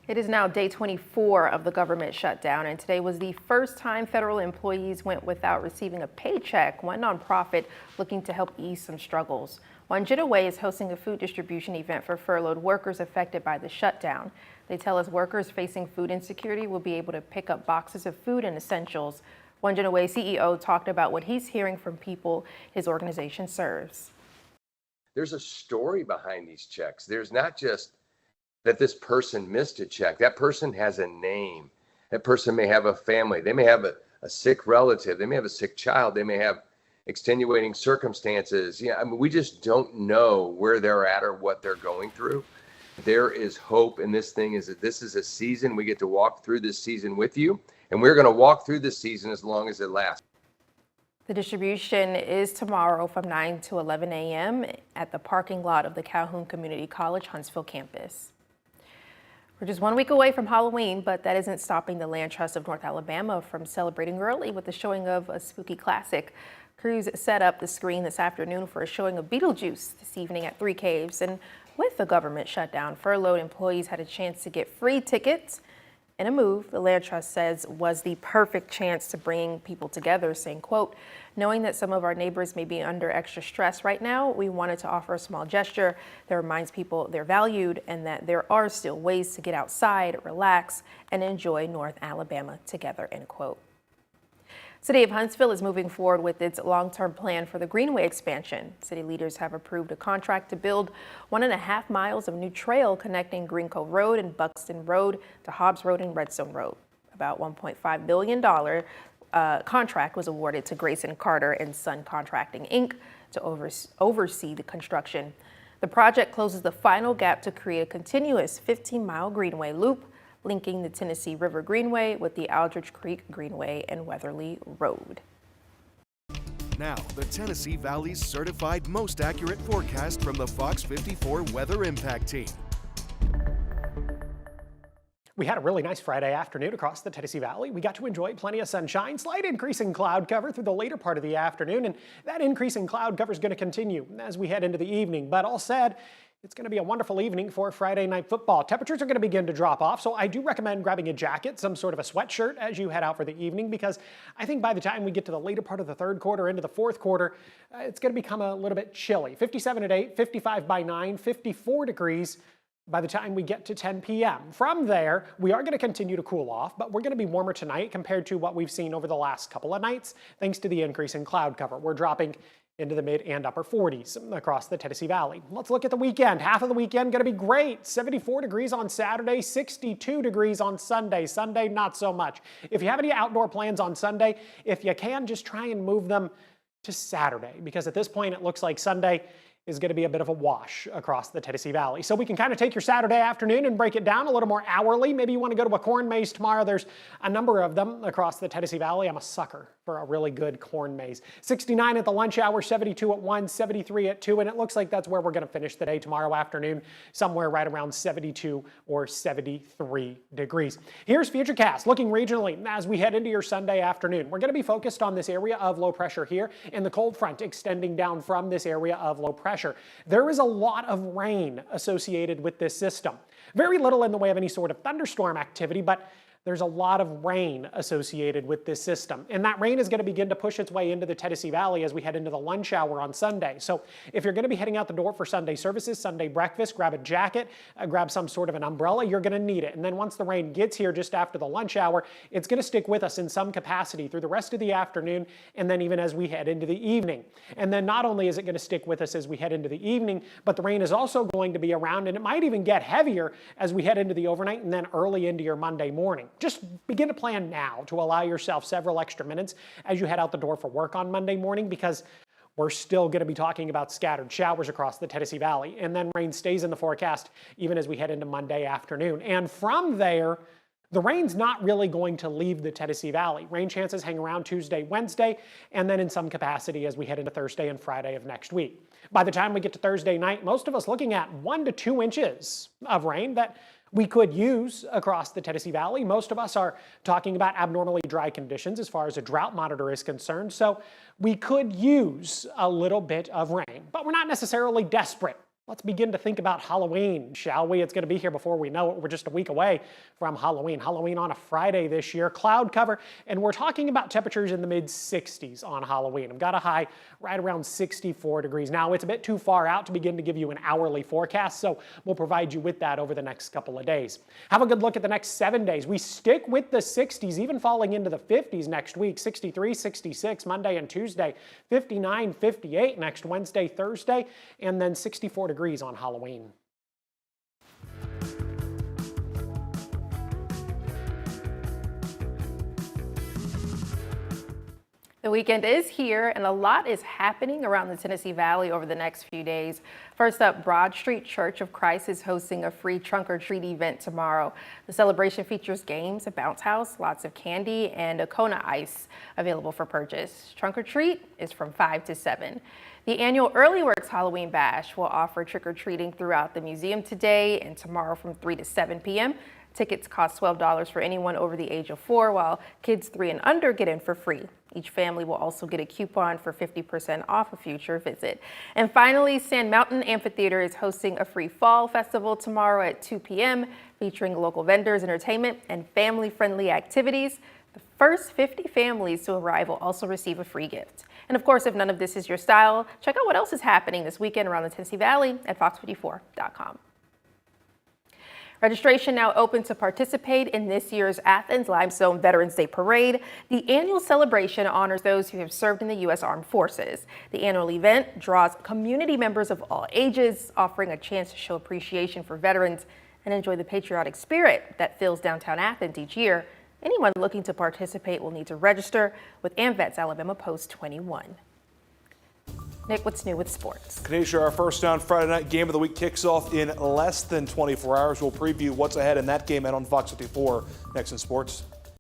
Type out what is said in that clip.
It is now day 24 of the government shutdown, and today was the first time federal employees went without receiving a paycheck, one nonprofit looking to help ease some struggles. One Way is hosting a food distribution event for furloughed workers affected by the shutdown. They tell us workers facing food insecurity will be able to pick up boxes of food and essentials. Way CEO talked about what he's hearing from people his organization serves. There's a story behind these checks. There's not just that this person missed a check. That person has a name. That person may have a family. They may have a sick relative. They may have a sick child. They may have extenuating circumstances. I mean, we just don't know where they're at or what they're going through. There is hope, and this thing is that this is a season. We get to walk through this season with you, and we're going to walk through this season as long as it lasts. The distribution is tomorrow from 9 to 11 a.m. at the parking lot of the Calhoun Community College Huntsville campus. We're just 1 week away from Halloween, but that isn't stopping the Land Trust of North Alabama from celebrating early with the showing of a spooky classic. Crews set up the screen this afternoon for a showing of Beetlejuice this evening at 3 Caves. And with the government shutdown, furloughed employees had a chance to get free tickets in a move the Land Trust says was the perfect chance to bring people together, saying, quote, knowing that some of our neighbors may be under extra stress right now, we wanted to offer a small gesture that reminds people they're valued and that there are still ways to get outside, relax, and enjoy North Alabama together, end quote. City of Huntsville is moving forward with its long-term plan for the Greenway expansion. City leaders have approved a contract to build 1.5 miles of new trail connecting Green Cove Road and Buxton Road to Hobbs Road and Redstone Road. About $1.5 billion contract was awarded to Grayson Carter and Son Contracting, Inc. to oversee the construction. The project closes the final gap to create a continuous 15-mile Greenway loop linking the Tennessee River Greenway with the Aldrich Creek Greenway and Weatherly Road. Now, the Tennessee Valley's certified most accurate forecast from the FOX54 Weather Impact Team. We had a really nice Friday afternoon across the Tennessee Valley. We got to enjoy plenty of sunshine, slight increase in cloud cover through the later part of the afternoon, and that increase in cloud cover is going to continue as we head into the evening. But all said, it's going to be a wonderful evening for Friday night football. Temperatures are going to begin to drop off, so I do recommend grabbing a jacket, some sort of a sweatshirt as you head out for the evening, because I think by the time we get to the later part of the third quarter into the fourth quarter, it's going to become a little bit chilly. 57 at 8, 55 by 9, 54 degrees by the time we get to 10 p.m. From there, we are going to continue to cool off, but we're going to be warmer tonight compared to what we've seen over the last couple of nights, thanks to the increase in cloud cover. We're dropping into the mid and upper 40s across the Tennessee Valley. Let's look at the weekend. Half of the weekend going to be great. 74 degrees on Saturday, 62 degrees on Sunday. Sunday, not so much. If you have any outdoor plans on Sunday, if you can, just try and move them to Saturday, because at this point it looks like Sunday is going to be a bit of a wash across the Tennessee Valley. So we can kind of take your Saturday afternoon and break it down a little more hourly. Maybe you want to go to a corn maze tomorrow. There's a number of them across the Tennessee Valley. I'm a sucker for a really good corn maze. 69 at the lunch hour, 72 at 1, 73 at 2, and it looks like that's where we're going to finish the day tomorrow afternoon, somewhere right around 72 or 73 degrees. Here's Futurecast, looking regionally as we head into your Sunday afternoon. We're going to be focused on this area of low pressure here and the cold front extending down from this area of low pressure. There is a lot of rain associated with this system. Very little in the way of any sort of thunderstorm activity, but there's a lot of rain associated with this system. And that rain is going to begin to push its way into the Tennessee Valley as we head into the lunch hour on Sunday. So if you're going to be heading out the door for Sunday services, Sunday breakfast, grab a jacket, grab some sort of an umbrella, you're going to need it. And then once the rain gets here just after the lunch hour, it's going to stick with us in some capacity through the rest of the afternoon and then even as we head into the evening. And then not only is it going to stick with us as we head into the evening, but the rain is also going to be around, and it might even get heavier as we head into the overnight and then early into your Monday morning. Just begin to plan now to allow yourself several extra minutes as you head out the door for work on Monday morning, because we're still going to be talking about scattered showers across the Tennessee Valley, and then rain stays in the forecast even as we head into Monday afternoon. And from there, the rain's not really going to leave the Tennessee Valley. Rain chances hang around Tuesday, Wednesday, and then in some capacity as we head into Thursday and Friday of next week. By the time we get to Thursday night, most of us looking at 1 to 2 inches of rain that we could use across the Tennessee Valley. Most of us are talking about abnormally dry conditions as far as a drought monitor is concerned, so we could use a little bit of rain, but we're not necessarily desperate Let's begin to think about Halloween, shall we? It's going to be here before we know it. We're just a week away from Halloween. Halloween on a Friday this year, cloud cover, and we're talking about temperatures in the mid-60s on Halloween. I've got a high right around 64 degrees. Now, it's a bit too far out to begin to give you an hourly forecast, so we'll provide you with that over the next couple of days. Have a good look at the next 7 days. We stick with the 60s, even falling into the 50s next week, 63, 66 Monday and Tuesday, 59, 58 next Wednesday, Thursday, and then 64 degrees on Halloween. The weekend is here and a lot is happening around the Tennessee Valley over the next few days. First up, Broad Street Church of Christ is hosting a free trunk or treat event tomorrow. The celebration features games, a bounce house, lots of candy, and a Kona ice available for purchase. Trunk or treat is from 5 to 7. The annual Early Works Halloween Bash will offer trick-or-treating throughout the museum today and tomorrow from 3 to 7 p.m. Tickets cost $12 for anyone over the age of 4, while kids 3 and under get in for free. Each family will also get a coupon for 50% off a future visit. And finally, Sand Mountain Amphitheater is hosting a free fall festival tomorrow at 2 p.m. featuring local vendors, entertainment, and family-friendly activities. The first 50 families to arrive will also receive a free gift. And of course, if none of this is your style, check out what else is happening this weekend around the Tennessee Valley at FOX54.com. Registration now open to participate in this year's Athens Limestone Veterans Day Parade. The annual celebration honors those who have served in the U.S. Armed Forces. The annual event draws community members of all ages, offering a chance to show appreciation for veterans and enjoy the patriotic spirit that fills downtown Athens each year. Anyone looking to participate will need to register with AMVETS Alabama Post 21. Nick, what's new with sports? Kanisha, our first down Friday night game of the week kicks off in less than 24 hours. We'll preview what's ahead in that game and on Fox 54 next in sports.